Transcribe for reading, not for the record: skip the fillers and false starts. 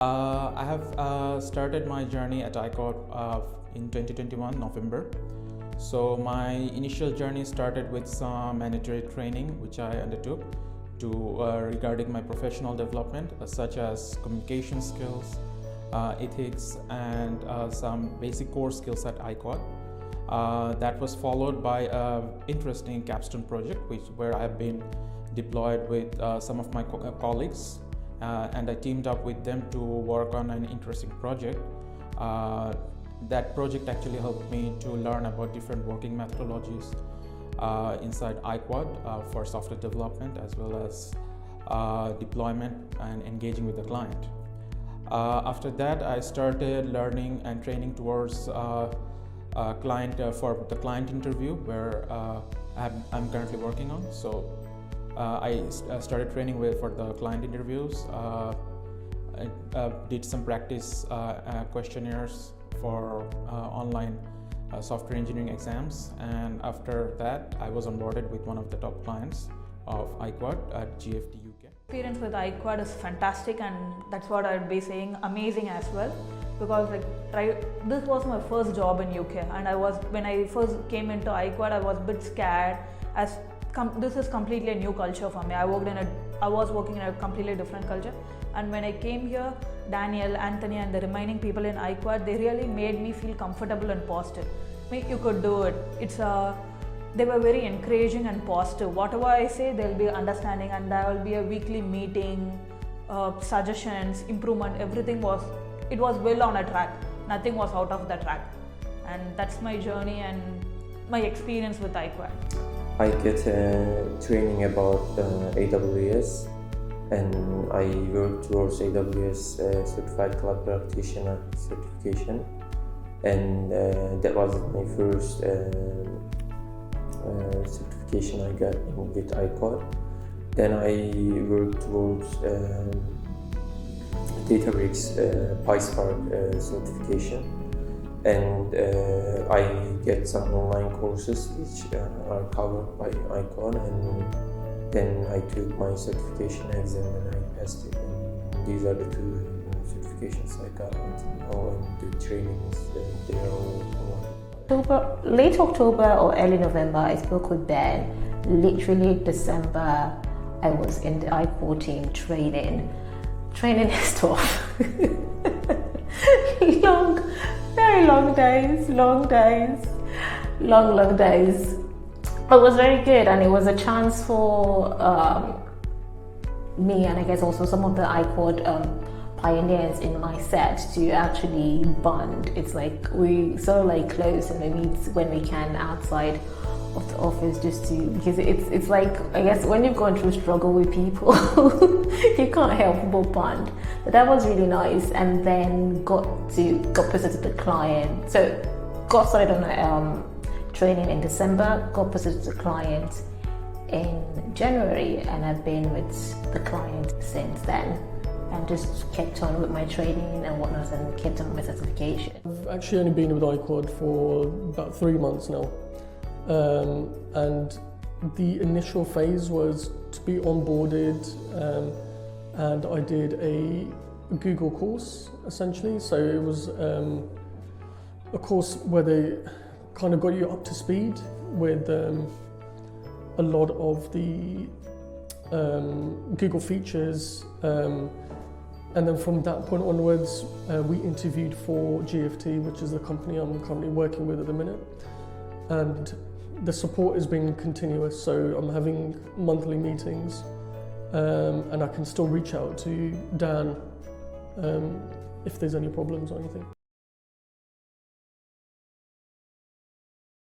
I have started my journey at IQUAD in 2021 November. So my initial journey started with some mandatory training which I undertook regarding my professional development, such as communication skills, ethics, and some basic core skills at IQUAD. That was followed by an interesting capstone project where I've been deployed with some of my colleagues. And I teamed up with them to work on an interesting project. That project actually helped me to learn about different working methodologies inside IQUAD for software development, as well as deployment and engaging with the client. After that, I started learning and training towards client for the client interview, where I'm currently working on. So I started training for the client interviews. I did some practice questionnaires for online software engineering exams, and after that I was onboarded with one of the top clients of IQUAD at GFT UK. Experience with IQUAD is fantastic, and that's what I'd be saying, amazing as well, because this was my first job in UK, and when I first came into IQUAD I was a bit scared, as this is completely a new culture for me. I was working in a completely different culture, and when I came here, Daniel, Anthony, and the remaining people in IQUAD, they really made me feel comfortable and positive. You could do it. They were very encouraging and positive. Whatever I say, they'll be understanding, and there will be a weekly meeting, suggestions, improvement. Everything was well on a track. Nothing was out of the track, and that's my journey and my experience with IQUAD. I get training about AWS, and I work towards AWS Certified Cloud Practitioner certification, and that was my first certification I got with IQUAD. Then I worked towards Databricks PySpark certification, and I get some online courses which are covered by IQUAD, and then I took my certification exam and I passed it. And these are the two certifications I got until now, and the trainings they are all late October or early November, I spoke with Ben. Literally December, I was in the IQUAD team training. Training is tough. Very long days. Long days. But it was very good, and it was a chance for me, and I guess also some of the IQUAD pioneers in my set, to actually bond. It's like we sort of close and we meet when we can outside of the office, because it's like, I guess when you've gone through struggle with people, you can't help but bond. But that was really nice, and then got posted to the client. So got started on training in December, got posted to the client in January, and I've been with the client since then, and just kept on with my training and whatnot, and kept on with my certification. I've actually only been with IQUAD for about 3 months now, and the initial phase was to be onboarded, and I did a Google course essentially. So it was a course where they kind of got you up to speed with a lot of the Google features, and then from that point onwards we interviewed for GFT, which is the company I'm currently working with at the minute, and the support has been continuous, so I'm having monthly meetings, and I can still reach out to Dan if there's any problems or anything.